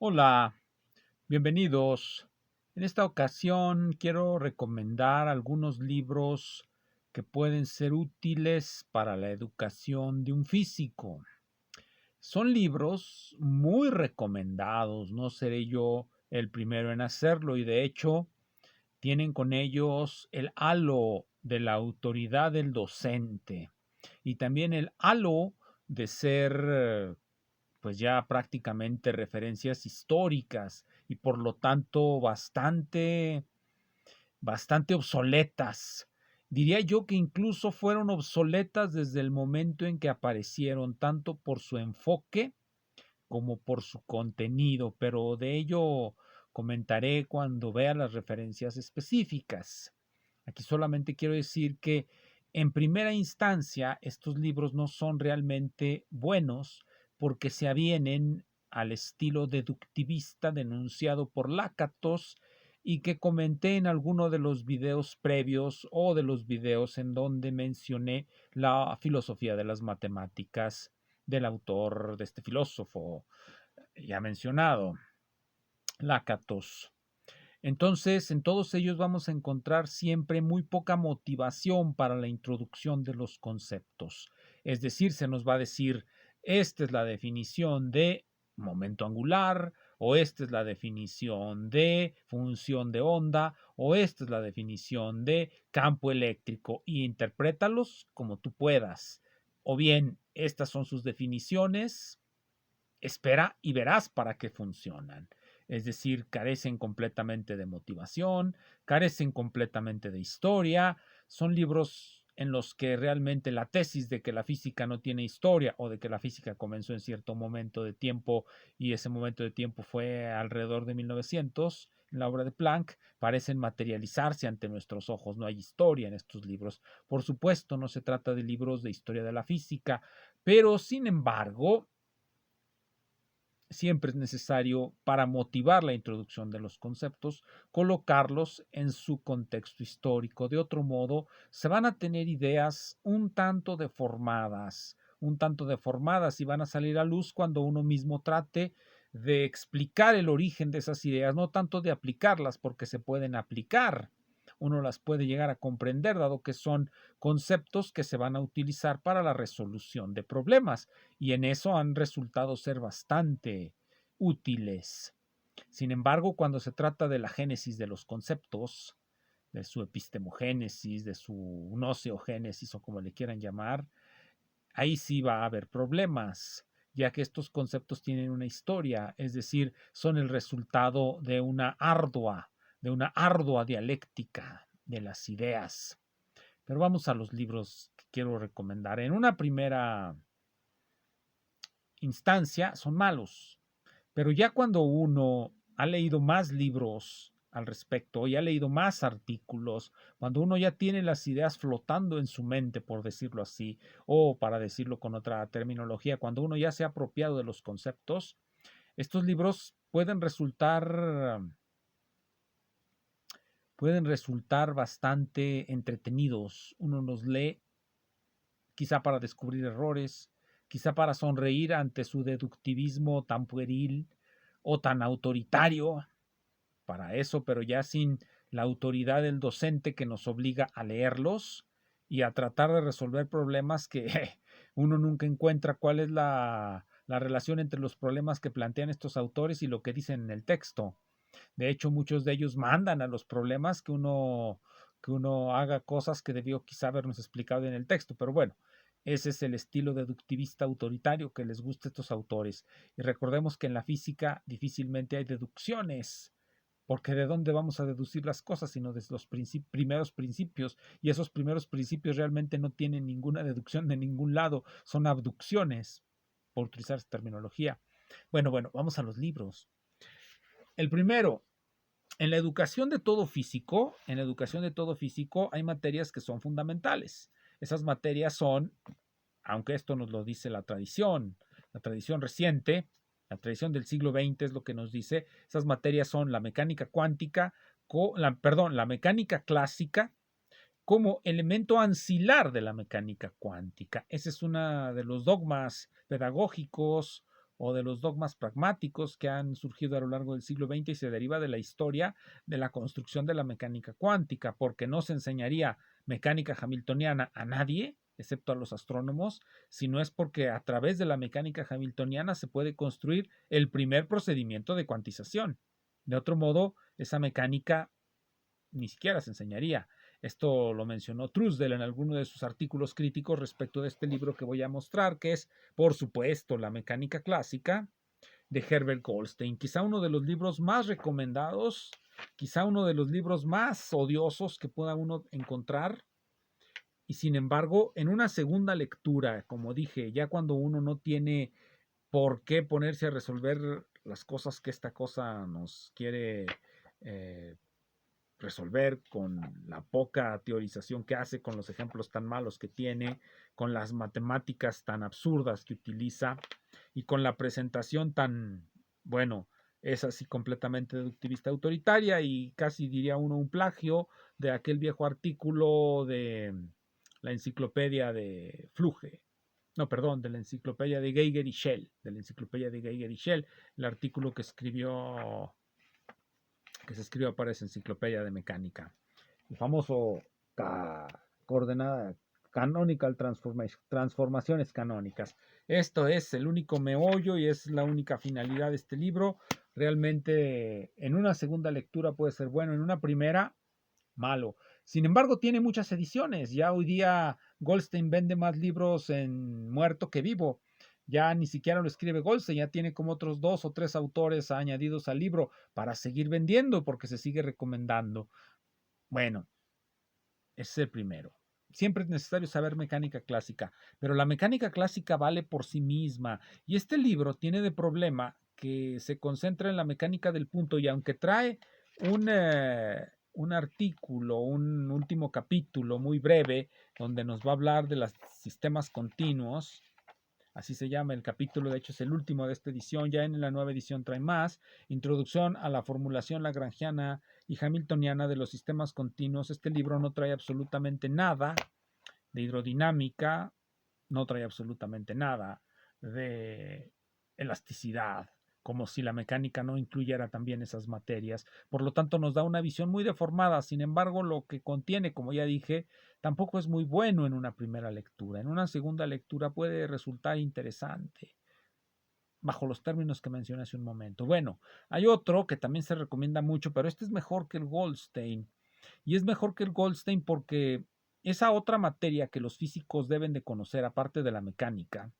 Hola, bienvenidos. En esta ocasión quiero recomendar algunos libros que pueden ser útiles para la educación de un físico. Son libros muy recomendados, no seré yo el primero en hacerlo y de hecho tienen con ellos el halo de la autoridad del docente y también el halo de ser pues ya prácticamente referencias históricas y por lo tanto bastante obsoletas. Diría yo que incluso fueron obsoletas desde el momento en que aparecieron, tanto por su enfoque como por su contenido, pero de ello comentaré cuando vea las referencias específicas. Aquí solamente quiero decir que en primera instancia estos libros no son realmente buenos porque se avienen al estilo deductivista denunciado por Lakatos y que comenté en alguno de los videos previos o de los videos en donde mencioné la filosofía de las matemáticas del autor de este filósofo ya mencionado, Lakatos. Entonces, en todos ellos vamos a encontrar siempre muy poca motivación para la introducción de los conceptos. Es decir, se nos va a decir, esta es la definición de momento angular, o esta es la definición de función de onda, o esta es la definición de campo eléctrico, y interprétalos como tú puedas. O bien, estas son sus definiciones, espera y verás para qué funcionan. Es decir, carecen completamente de motivación, carecen completamente de historia, son libros en los que realmente la tesis de que la física no tiene historia o de que la física comenzó en cierto momento de tiempo y ese momento de tiempo fue alrededor de 1900, en la obra de Planck, parecen materializarse ante nuestros ojos. No hay historia en estos libros. Por supuesto, no se trata de libros de historia de la física, pero sin embargo, siempre es necesario, para motivar la introducción de los conceptos, colocarlos en su contexto histórico. De otro modo, se van a tener ideas un tanto deformadas y van a salir a luz cuando uno mismo trate de explicar el origen de esas ideas, no tanto de aplicarlas, porque se pueden aplicar, uno las puede llegar a comprender, dado que son conceptos que se van a utilizar para la resolución de problemas y en eso han resultado ser bastante útiles. Sin embargo, cuando se trata de la génesis de los conceptos, de su epistemogénesis, de su noceogénesis o como le quieran llamar, ahí sí va a haber problemas, ya que estos conceptos tienen una historia, es decir, son el resultado de una ardua dialéctica de las ideas. Pero vamos a los libros que quiero recomendar. En una primera instancia son malos, pero ya cuando uno ha leído más libros al respecto y ha leído más artículos, cuando uno ya tiene las ideas flotando en su mente, por decirlo así, o para decirlo con otra terminología, cuando uno ya se ha apropiado de los conceptos, estos libros pueden resultar bastante entretenidos. Uno los lee quizá para descubrir errores, quizá para sonreír ante su deductivismo tan pueril o tan autoritario, para eso, pero ya sin la autoridad del docente que nos obliga a leerlos y a tratar de resolver problemas que uno nunca encuentra cuál es la relación entre los problemas que plantean estos autores y lo que dicen en el texto. De hecho, muchos de ellos mandan a los problemas que uno haga cosas que debió quizá habernos explicado en el texto, pero bueno, ese es el estilo deductivista autoritario que les gusta a estos autores. Y recordemos que en la física difícilmente hay deducciones, porque ¿de dónde vamos a deducir las cosas sino de los primeros principios? Y esos primeros principios realmente no tienen ninguna deducción de ningún lado, son abducciones, por utilizar esta terminología. Bueno, vamos a los libros. El primero, en la educación de todo físico hay materias que son fundamentales. Esas materias son, aunque esto nos lo dice la tradición reciente, la tradición del siglo XX es lo que nos dice, esas materias son la mecánica cuántica, la mecánica clásica como elemento ancilar de la mecánica cuántica. Ese es uno de los dogmas pedagógicos o de los dogmas pragmáticos que han surgido a lo largo del siglo XX y se deriva de la historia de la construcción de la mecánica cuántica, porque no se enseñaría mecánica hamiltoniana a nadie, excepto a los astrónomos, sino es porque a través de la mecánica hamiltoniana se puede construir el primer procedimiento de cuantización. De otro modo, esa mecánica ni siquiera se enseñaría. Esto lo mencionó Truesdell en alguno de sus artículos críticos respecto de este libro que voy a mostrar, que es, por supuesto, La mecánica clásica de Herbert Goldstein. Quizá uno de los libros más recomendados, quizá uno de los libros más odiosos que pueda uno encontrar. Y sin embargo, en una segunda lectura, como dije, ya cuando uno no tiene por qué ponerse a resolver las cosas que esta cosa nos quiere resolver, con la poca teorización que hace, con los ejemplos tan malos que tiene, con las matemáticas tan absurdas que utiliza y con la presentación tan, bueno, es así completamente deductivista autoritaria y casi diría uno un plagio de aquel viejo artículo de la enciclopedia de Fluge. No, perdón, de la enciclopedia de Geiger y Shell, de la enciclopedia de Geiger y Shell, el artículo que se escribió para esa enciclopedia de mecánica. El famoso coordenada canonical transformaciones canónicas. Esto es el único meollo y es la única finalidad de este libro. Realmente en una segunda lectura puede ser bueno, en una primera malo. Sin embargo, tiene muchas ediciones. Ya hoy día Goldstein vende más libros en muerto que vivo. Ya ni siquiera lo escribe Goldstein, ya tiene como otros 2 o 3 autores añadidos al libro para seguir vendiendo porque se sigue recomendando. Bueno, ese es el primero. Siempre es necesario saber mecánica clásica, pero la mecánica clásica vale por sí misma. Y este libro tiene de problema que se concentra en la mecánica del punto y aunque trae un artículo, un último capítulo muy breve, donde nos va a hablar de los sistemas continuos, así se llama el capítulo, de hecho es el último de esta edición, ya en la nueva edición trae más, introducción a la formulación lagrangiana y hamiltoniana de los sistemas continuos. Este libro no trae absolutamente nada de hidrodinámica, no trae absolutamente nada de elasticidad, como si la mecánica no incluyera también esas materias. Por lo tanto, nos da una visión muy deformada. Sin embargo, lo que contiene, como ya dije, tampoco es muy bueno en una primera lectura. En una segunda lectura puede resultar interesante, bajo los términos que mencioné hace un momento. Bueno, hay otro que también se recomienda mucho, pero este es mejor que el Goldstein. Y es mejor que el Goldstein porque esa otra materia que los físicos deben de conocer, aparte de la mecánica,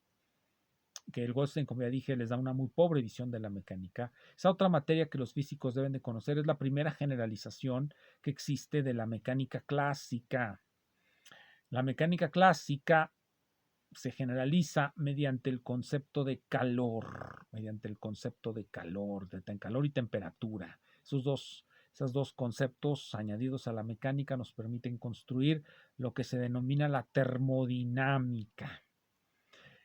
que el Goldstein, como ya dije, les da una muy pobre visión de la mecánica. Esa otra materia que los físicos deben de conocer es la primera generalización que existe de la mecánica clásica. La mecánica clásica se generaliza mediante el concepto de calor, de calor y temperatura. Esos dos conceptos añadidos a la mecánica nos permiten construir lo que se denomina la termodinámica.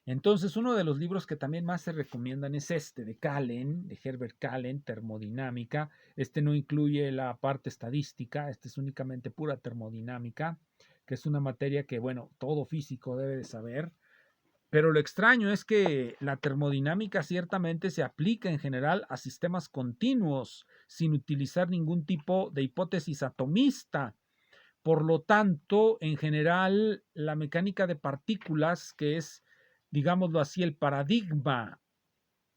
Entonces, uno de los libros que también más se recomiendan es este de Callen, de Herbert Callen, Termodinámica. Este no incluye la parte estadística, este es únicamente pura termodinámica, que es una materia que, bueno, todo físico debe de saber. Pero lo extraño es que la termodinámica ciertamente se aplica en general a sistemas continuos, sin utilizar ningún tipo de hipótesis atomista. Por lo tanto, en general, la mecánica de partículas, que es, digámoslo así, el paradigma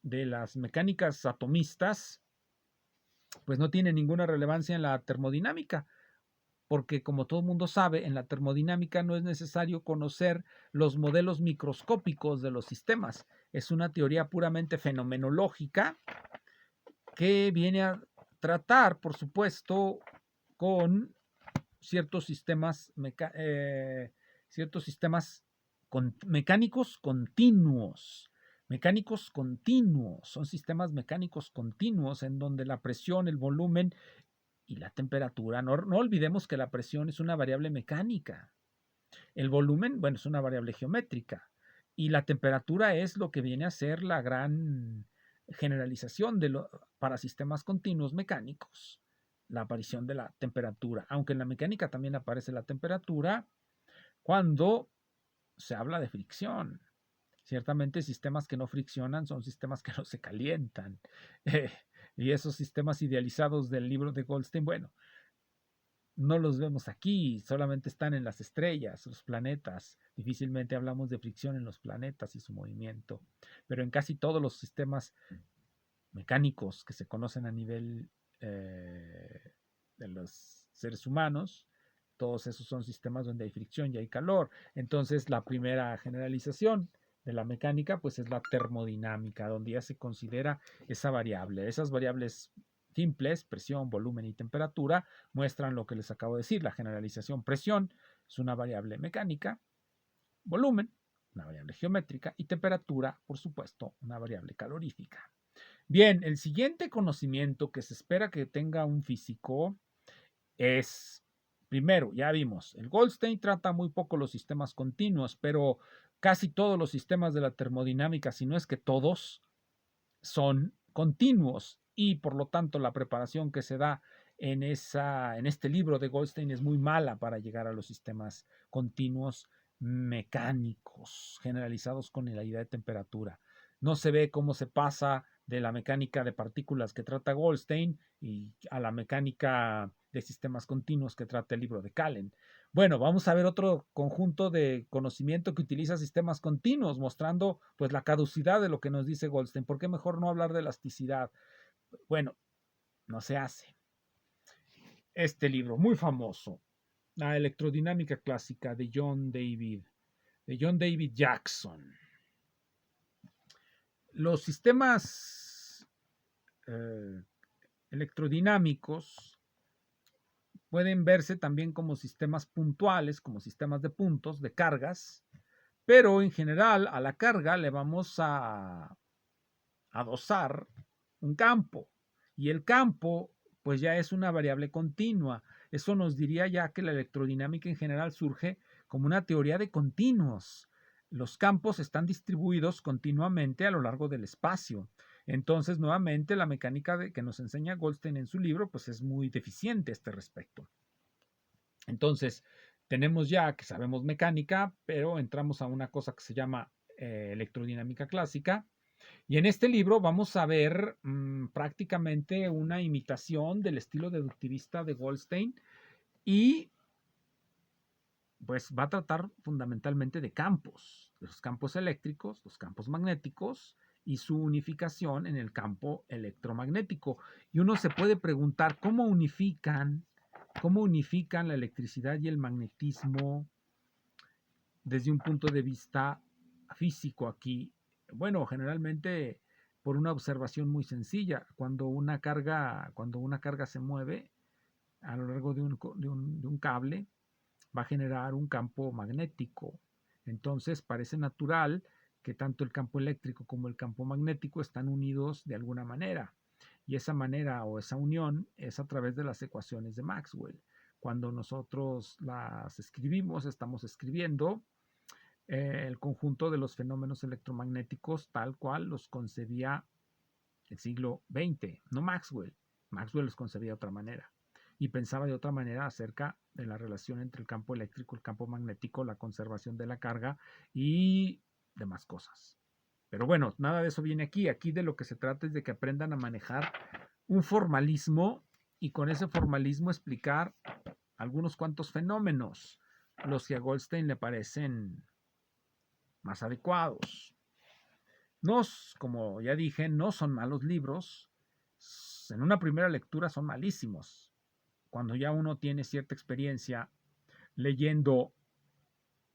de las mecánicas atomistas, pues no tiene ninguna relevancia en la termodinámica, porque como todo el mundo sabe, en la termodinámica no es necesario conocer los modelos microscópicos de los sistemas. Es una teoría puramente fenomenológica que viene a tratar, por supuesto, con ciertos sistemas, mecánicos continuos. Mecánicos continuos son sistemas mecánicos continuos en donde la presión, el volumen y la temperatura, no olvidemos que la presión es una variable mecánica. El volumen, bueno, es una variable geométrica. Y la temperatura es lo que viene a ser la gran generalización para sistemas continuos mecánicos, la aparición de la temperatura. Aunque en la mecánica también aparece la temperatura cuando se habla de fricción. Ciertamente sistemas que no friccionan son sistemas que no se calientan. Eh, y esos sistemas idealizados del libro de Goldstein, bueno, no los vemos aquí, solamente están en las estrellas, los planetas. Difícilmente hablamos de fricción en los planetas y su movimiento, pero en casi todos los sistemas mecánicos que se conocen a nivel de los seres humanos, todos esos son sistemas donde hay fricción y hay calor. Entonces, la primera generalización de la mecánica, pues es la termodinámica, donde ya se considera esa variable. Esas variables simples, presión, volumen y temperatura, muestran lo que les acabo de decir. La generalización presión es una variable mecánica, volumen, una variable geométrica, y temperatura, por supuesto, una variable calorífica. Bien, el siguiente conocimiento que se espera que tenga un físico es, primero, ya vimos, el Goldstein trata muy poco los sistemas continuos, pero casi todos los sistemas de la termodinámica, si no es que todos, son continuos y por lo tanto la preparación que se da en este libro de Goldstein es muy mala para llegar a los sistemas continuos mecánicos generalizados con la idea de temperatura. No se ve cómo se pasa de la mecánica de partículas que trata Goldstein y a la mecánica de sistemas continuos que trata el libro de Callen. Bueno, vamos a ver otro conjunto de conocimiento que utiliza sistemas continuos, mostrando pues la caducidad de lo que nos dice Goldstein. ¿Por qué mejor no hablar de elasticidad? Bueno, no se hace. Este libro, muy famoso, La electrodinámica clásica de John David Jackson. Los sistemas electrodinámicos pueden verse también como sistemas puntuales, como sistemas de puntos, de cargas, pero en general a la carga le vamos a adosar un campo y el campo pues ya es una variable continua. Eso nos diría ya que la electrodinámica en general surge como una teoría de continuos. Los campos están distribuidos continuamente a lo largo del espacio. Entonces, nuevamente, la mecánica que nos enseña Goldstein en su libro, pues es muy deficiente a este respecto. Entonces, tenemos ya que sabemos mecánica, pero entramos a una cosa que se llama electrodinámica clásica. Y en este libro vamos a ver prácticamente una imitación del estilo deductivista de Goldstein y pues va a tratar fundamentalmente de campos, los campos eléctricos, los campos magnéticos y su unificación en el campo electromagnético. Y uno se puede preguntar cómo unifican la electricidad y el magnetismo desde un punto de vista físico aquí. Bueno, generalmente por una observación muy sencilla, cuando una carga se mueve a lo largo de un cable, va a generar un campo magnético. Entonces parece natural que tanto el campo eléctrico como el campo magnético están unidos de alguna manera. Y esa manera o esa unión es a través de las ecuaciones de Maxwell. Cuando nosotros las escribimos, estamos escribiendo el conjunto de los fenómenos electromagnéticos tal cual los concebía el siglo XX, no Maxwell. Maxwell los concebía de otra manera y pensaba de otra manera acerca de la relación entre el campo eléctrico, el campo magnético, la conservación de la carga y demás cosas. Pero bueno, nada de eso viene aquí. Aquí de lo que se trata es de que aprendan a manejar un formalismo y con ese formalismo explicar algunos cuantos fenómenos, los que a Goldstein le parecen más adecuados. Como ya dije, no son malos libros. En una primera lectura son malísimos. Cuando ya uno tiene cierta experiencia leyendo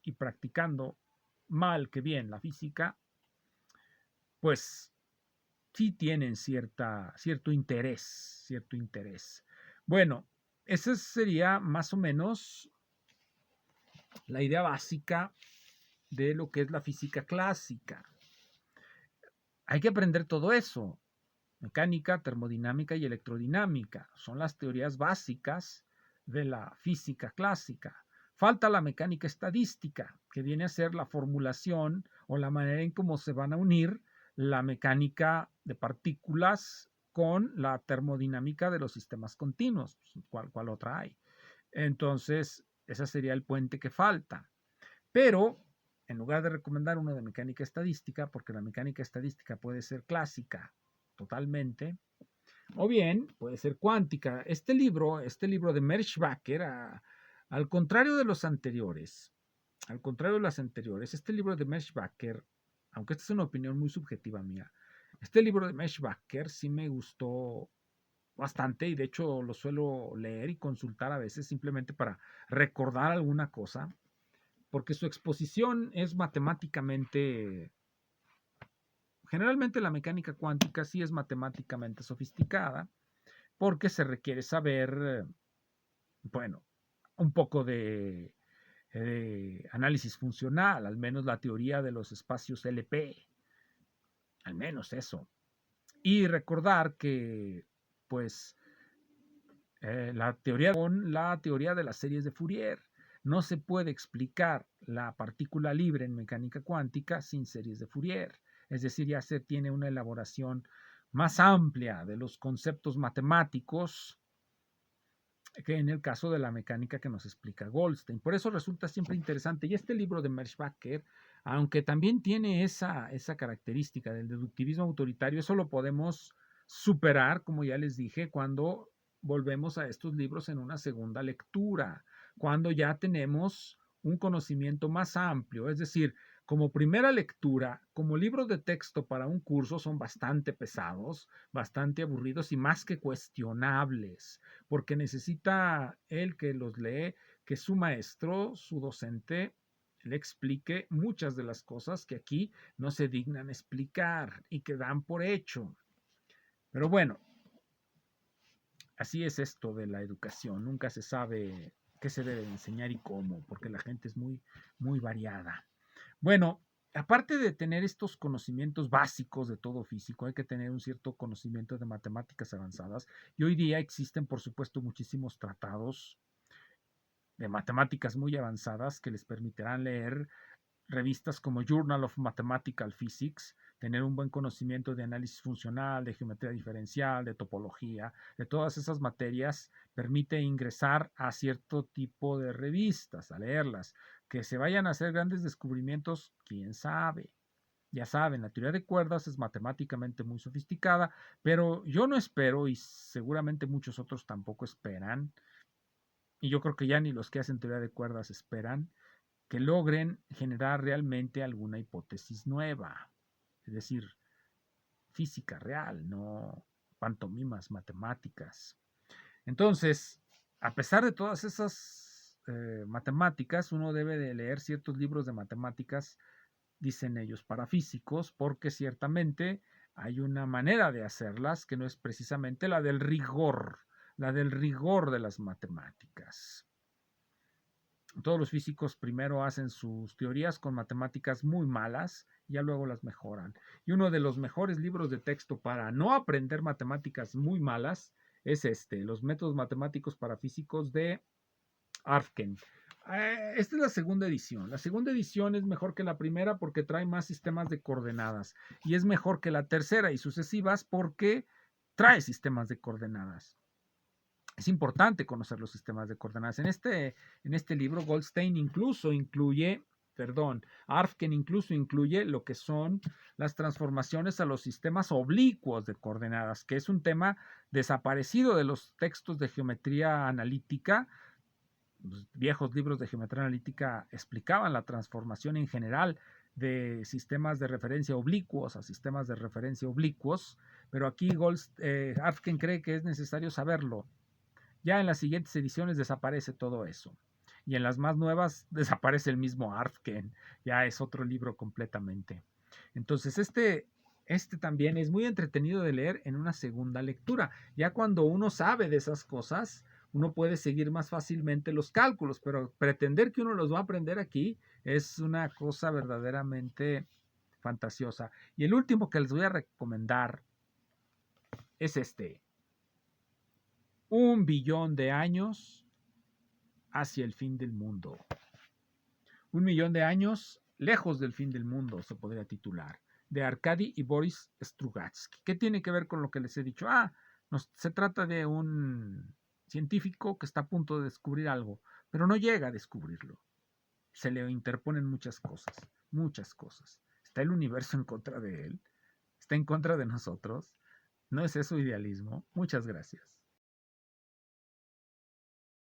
y practicando mal que bien la física, pues sí tienen cierto interés. Bueno, esa sería más o menos la idea básica de lo que es la física clásica. Hay que aprender todo eso. Mecánica, termodinámica y electrodinámica son las teorías básicas de la física clásica. Falta la mecánica estadística, que viene a ser la formulación o la manera en cómo se van a unir la mecánica de partículas con la termodinámica de los sistemas continuos. ¿Cuál otra hay? Entonces, ese sería el puente que falta. Pero en lugar de recomendar uno de mecánica estadística, porque la mecánica estadística puede ser clásica totalmente, o bien puede ser cuántica. Este libro de Merschbacher, al contrario de los anteriores, este libro de Merschbacher, aunque esta es una opinión muy subjetiva mía, este libro de Merschbacher sí me gustó bastante y de hecho lo suelo leer y consultar a veces simplemente para recordar alguna cosa, porque su exposición es matemáticamente, generalmente la mecánica cuántica sí es matemáticamente sofisticada, porque se requiere saber, bueno, un poco de análisis funcional, al menos la teoría de los espacios LP, al menos eso. Y recordar que, pues, la teoría de las series de Fourier. No se puede explicar la partícula libre en mecánica cuántica sin series de Fourier. Es decir, ya se tiene una elaboración más amplia de los conceptos matemáticos que en el caso de la mecánica que nos explica Goldstein. Por eso resulta siempre interesante. Y este libro de Merschbacher, aunque también tiene esa característica del deductivismo autoritario, eso lo podemos superar, como ya les dije, cuando volvemos a estos libros en una segunda lectura, cuando ya tenemos un conocimiento más amplio. Es decir, como primera lectura, como libros de texto para un curso son bastante pesados, bastante aburridos y más que cuestionables, porque necesita él que los lee, que su maestro, su docente, le explique muchas de las cosas que aquí no se dignan explicar y que dan por hecho. Pero bueno, así es esto de la educación. Nunca se sabe qué se debe enseñar y cómo, porque la gente es muy, muy variada. Bueno, aparte de tener estos conocimientos básicos de todo físico, hay que tener un cierto conocimiento de matemáticas avanzadas. Y hoy día existen, por supuesto, muchísimos tratados de matemáticas muy avanzadas que les permitirán leer revistas como Journal of Mathematical Physics, tener un buen conocimiento de análisis funcional, de geometría diferencial, de topología, de todas esas materias, permite ingresar a cierto tipo de revistas, a leerlas. Que se vayan a hacer grandes descubrimientos, quién sabe. Ya saben, la teoría de cuerdas es matemáticamente muy sofisticada, pero yo no espero, y seguramente muchos otros tampoco esperan, y yo creo que ya ni los que hacen teoría de cuerdas esperan, que logren generar realmente alguna hipótesis nueva, es decir, física real, no pantomimas matemáticas. Entonces, a pesar de todas esas matemáticas, uno debe de leer ciertos libros de matemáticas, dicen ellos, para físicos, porque ciertamente hay una manera de hacerlas que no es precisamente la del rigor de las matemáticas. Todos los físicos primero hacen sus teorías con matemáticas muy malas y ya luego las mejoran. Y uno de los mejores libros de texto para no aprender matemáticas muy malas es Los métodos matemáticos para físicos de Arfken. Esta es la segunda edición. La segunda edición es mejor que la primera porque trae más sistemas de coordenadas y es mejor que la tercera y sucesivas porque trae sistemas de coordenadas. Es importante conocer los sistemas de coordenadas. En este libro, Goldstein Arfken incluso incluye lo que son las transformaciones a los sistemas oblicuos de coordenadas, que es un tema desaparecido de los textos de geometría analítica. Los viejos libros de geometría analítica explicaban la transformación en general de sistemas de referencia oblicuos a sistemas de referencia oblicuos, pero aquí Arfken cree que es necesario saberlo. Ya en las siguientes ediciones desaparece todo eso. Y en las más nuevas desaparece el mismo Arfken. Ya es otro libro completamente. Entonces, este también es muy entretenido de leer en una segunda lectura. Ya cuando uno sabe de esas cosas, uno puede seguir más fácilmente los cálculos, pero pretender que uno los va a aprender aquí es una cosa verdaderamente fantasiosa. Y el último que les voy a recomendar es 1.000.000.000 de años hacia el fin del mundo. 1.000.000 de años lejos del fin del mundo, se podría titular, de Arkady y Boris Strugatsky. ¿Qué tiene que ver con lo que les he dicho? Se trata de un científico que está a punto de descubrir algo, pero no llega a descubrirlo. se le interponen muchas cosas, muchas cosas. Está el universo en contra de él, está en contra de nosotros. ¿No es eso idealismo? Muchas gracias.